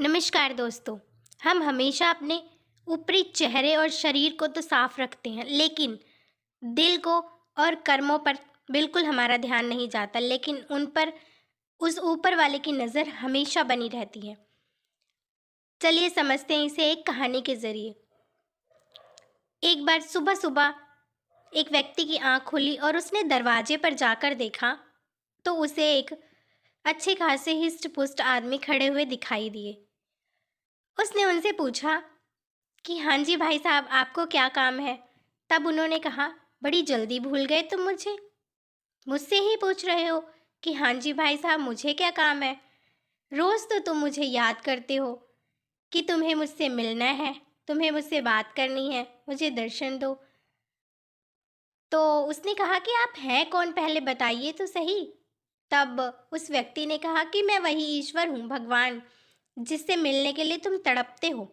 नमस्कार दोस्तों। हम हमेशा अपने ऊपरी चेहरे और शरीर को तो साफ रखते हैं, लेकिन दिल को और कर्मों पर बिल्कुल हमारा ध्यान नहीं जाता। लेकिन उन पर उस ऊपर वाले की नज़र हमेशा बनी रहती है। चलिए समझते हैं इसे एक कहानी के ज़रिए। एक बार सुबह सुबह एक व्यक्ति की आंख खुली और उसने दरवाजे पर जाकर देखा तो उसे एक अच्छे खासे हिस्ट पुस्ट आदमी खड़े हुए दिखाई दिए। उसने उनसे पूछा कि हाँ जी भाई साहब, आपको क्या काम है? तब उन्होंने कहा, बड़ी जल्दी भूल गए तुम मुझे। मुझसे ही पूछ रहे हो कि हाँ जी भाई साहब मुझे क्या काम है? रोज़ तो तुम मुझे याद करते हो कि तुम्हें मुझसे मिलना है, तुम्हें मुझसे बात करनी है, मुझे दर्शन दो। तो उसने कहा कि आप हैं कौन, पहले बताइए तो सही। तब उस व्यक्ति ने कहा कि मैं वही ईश्वर हूँ, भगवान, जिससे मिलने के लिए तुम तड़पते हो।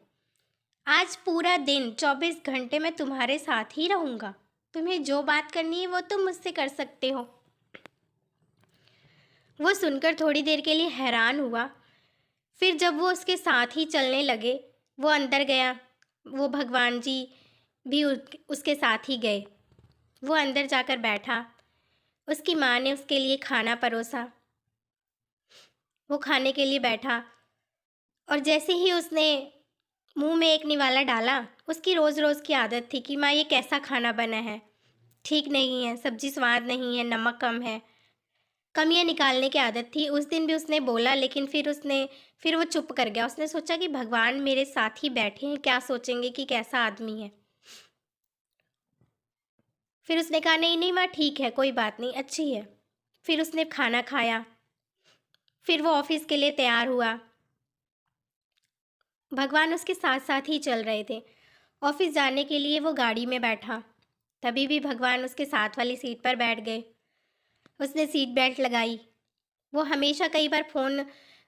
आज पूरा दिन 24 घंटे मैं तुम्हारे साथ ही रहूँगा। तुम्हें जो बात करनी है वो तुम मुझसे कर सकते हो। वो सुनकर थोड़ी देर के लिए हैरान हुआ। फिर जब वो उसके साथ ही चलने लगे, वो अंदर गया। वो भगवान जी भी उसके साथ ही गए। वो अंदर जाकर बैठा। उसकी माँ ने उसके लिए खाना परोसा। वो खाने के लिए बैठा और जैसे ही उसने मुंह में एक निवाला डाला, उसकी रोज़ रोज़ की आदत थी कि माँ ये कैसा खाना बना है, ठीक नहीं है, सब्जी स्वाद नहीं है, नमक कम है। कमियां निकालने की आदत थी। उस दिन भी उसने बोला, लेकिन फिर वो चुप कर गया। उसने सोचा कि भगवान मेरे साथ ही बैठे हैं, क्या सोचेंगे कि कैसा आदमी है। फिर उसने कहा, नहीं नहीं माँ, ठीक है, कोई बात नहीं, अच्छी है। फिर उसने खाना खाया। फिर वो ऑफिस के लिए तैयार हुआ। भगवान उसके साथ साथ ही चल रहे थे। ऑफिस जाने के लिए वो गाड़ी में बैठा। तभी भी भगवान उसके साथ वाली सीट पर बैठ गए। उसने सीट बेल्ट लगाई। वो हमेशा कई बार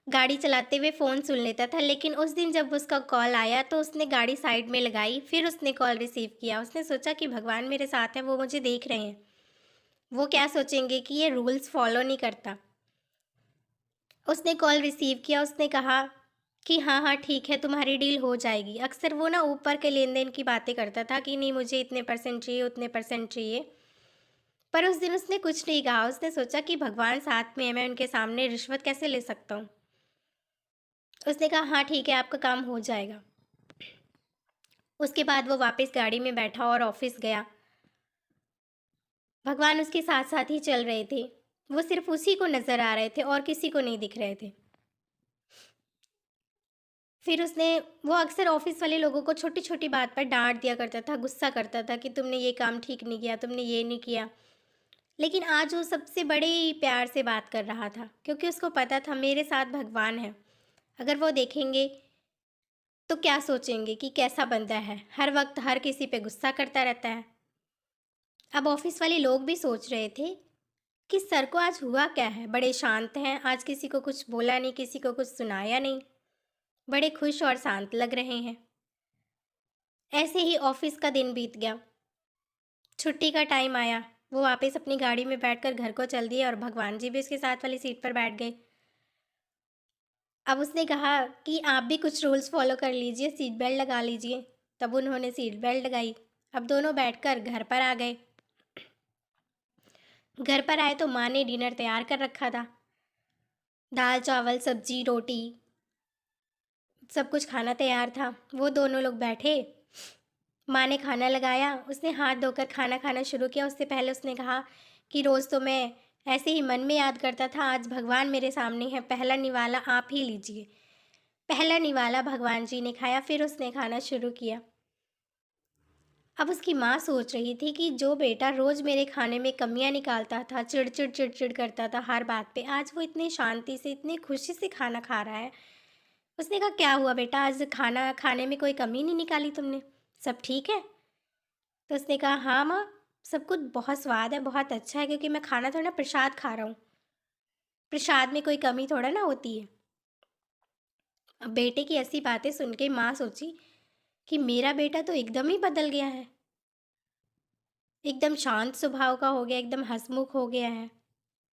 गाड़ी चलाते हुए फ़ोन सुन लेता था, लेकिन उस दिन जब उसका कॉल आया तो उसने गाड़ी साइड में लगाई। फिर उसने कॉल रिसीव किया। उसने सोचा कि भगवान मेरे साथ हैं, वो मुझे देख रहे हैं, वो क्या सोचेंगे कि ये रूल्स फॉलो नहीं करता। उसने कॉल रिसीव किया। उसने कहा कि हाँ हाँ ठीक है, तुम्हारी डील हो जाएगी। अक्सर वो ना ऊपर के लेन देन की बातें करता था कि नहीं मुझे इतने परसेंट चाहिए, उतने परसेंट चाहिए। पर उस दिन उसने कुछ नहीं कहा। उसने सोचा कि भगवान साथ में है, मैं उनके सामने रिश्वत कैसे ले सकता हूँ। उसने कहा हाँ ठीक है, आपका काम हो जाएगा। उसके बाद वो वापस गाड़ी में बैठा और ऑफिस गया। भगवान उसके साथ साथ ही चल रहे थे। वो सिर्फ उसी को नज़र आ रहे थे और किसी को नहीं दिख रहे थे। फिर उसने वो अक्सर ऑफिस वाले लोगों को छोटी छोटी बात पर डांट दिया करता था, गुस्सा करता था कि तुमने ये काम ठीक नहीं किया, तुमने ये नहीं किया। लेकिन आज वो सबसे बड़े ही प्यार से बात कर रहा था, क्योंकि उसको पता था मेरे साथ भगवान है। अगर वो देखेंगे तो क्या सोचेंगे कि कैसा बंदा है, हर वक्त हर किसी पे गुस्सा करता रहता है। अब ऑफिस वाले लोग भी सोच रहे थे कि सर को आज हुआ क्या है, बड़े शांत हैं, आज किसी को कुछ बोला नहीं, किसी को कुछ सुनाया नहीं, बड़े खुश और शांत लग रहे हैं। ऐसे ही ऑफिस का दिन बीत गया। छुट्टी का टाइम आया। वो वापस अपनी गाड़ी में बैठकर घर को चल दिए और भगवान जी भी उसके साथ वाली सीट पर बैठ गए। अब उसने कहा कि आप भी कुछ रूल्स फॉलो कर लीजिए, सीट बेल्ट लगा लीजिए। तब उन्होंने सीट बेल्ट लगाई। अब दोनों बैठकर घर पर आ गए। घर पर आए तो माँ ने डिनर तैयार कर रखा था। दाल चावल सब्जी रोटी सब कुछ खाना तैयार था। वो दोनों लोग बैठे। माँ ने खाना लगाया। उसने हाथ धोकर खाना खाना शुरू किया। उससे पहले उसने कहा कि रोज़ तो मैं ऐसे ही मन में याद करता था, आज भगवान मेरे सामने है, पहला निवाला आप ही लीजिए। पहला निवाला भगवान जी ने खाया। फिर उसने खाना शुरू किया। अब उसकी माँ सोच रही थी कि जो बेटा रोज़ मेरे खाने में कमियां निकालता था, चिड़चिड़ चिड़चिड़ करता था हर बात पे, आज वो इतनी शांति से, इतनी खुशी से खाना खा रहा है। उसने कहा, क्या हुआ बेटा, आज खाना खाने में कोई कमी नहीं निकाली तुमने, सब ठीक है? तो उसने कहा, हाँ माँ, सब कुछ बहुत स्वाद है, बहुत अच्छा है, क्योंकि मैं खाना थोड़ा प्रसाद खा रहा हूँ। प्रसाद में कोई कमी थोड़ा ना होती है। अब बेटे की ऐसी बातें सुन के माँ सोची कि मेरा बेटा तो एकदम ही बदल गया है, एकदम शांत स्वभाव का हो गया, एकदम हंसमुख हो गया है।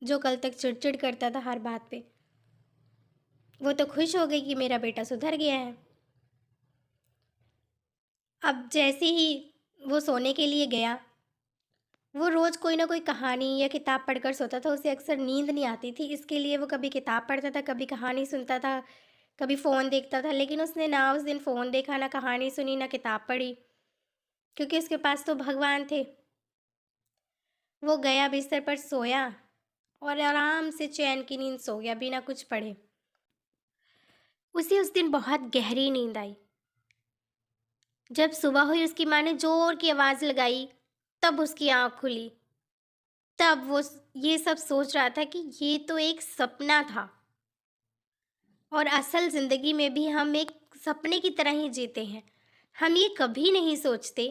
जो कल तक चिड़चिड़ करता था हर बात पे, वो तो खुश हो गई कि मेरा बेटा सुधर गया है। अब जैसे ही वो सोने के लिए गया, वो रोज़ कोई ना कोई कहानी या किताब पढ़कर सोता था। उसे अक्सर नींद नहीं आती थी, इसके लिए वो कभी किताब पढ़ता था, कभी कहानी सुनता था, कभी फ़ोन देखता था। लेकिन उसने ना उस दिन फ़ोन देखा, ना कहानी सुनी, ना किताब पढ़ी, क्योंकि उसके पास तो भगवान थे। वो गया बिस्तर पर सोया और आराम से चैन की नींद सो गया बिना कुछ पढ़े। उसे उस दिन बहुत गहरी नींद आई। जब सुबह हुई, उसकी माँ ने ज़ोर की आवाज़ लगाई, तब उसकी आँख खुली। तब वो ये सब सोच रहा था कि ये तो एक सपना था और असल ज़िंदगी में भी हम एक सपने की तरह ही जीते हैं। हम ये कभी नहीं सोचते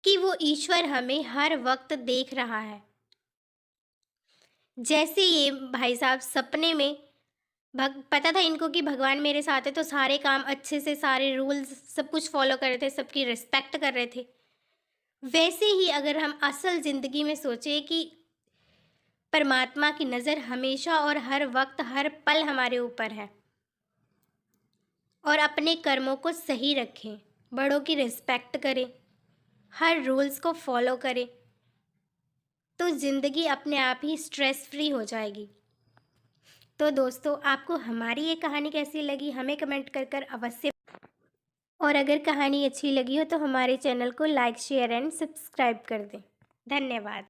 कि वो ईश्वर हमें हर वक्त देख रहा है। जैसे ये भाई साहब सपने में पता था इनको कि भगवान मेरे साथ है, तो सारे काम अच्छे से, सारे रूल्स सब कुछ फॉलो कर रहे थे, सबकी रिस्पेक्ट कर रहे थे। वैसे ही अगर हम असल ज़िंदगी में सोचें कि परमात्मा की नज़र हमेशा और हर वक्त, हर पल हमारे ऊपर है, और अपने कर्मों को सही रखें, बड़ों की रिस्पेक्ट करें, हर रूल्स को फॉलो करें, तो ज़िंदगी अपने आप ही स्ट्रेस फ्री हो जाएगी। तो दोस्तों, आपको हमारी ये कहानी कैसी लगी हमें कमेंट कर अवश्य, और अगर कहानी अच्छी लगी हो तो हमारे चैनल को लाइक, शेयर एंड सब्सक्राइब कर दें। धन्यवाद।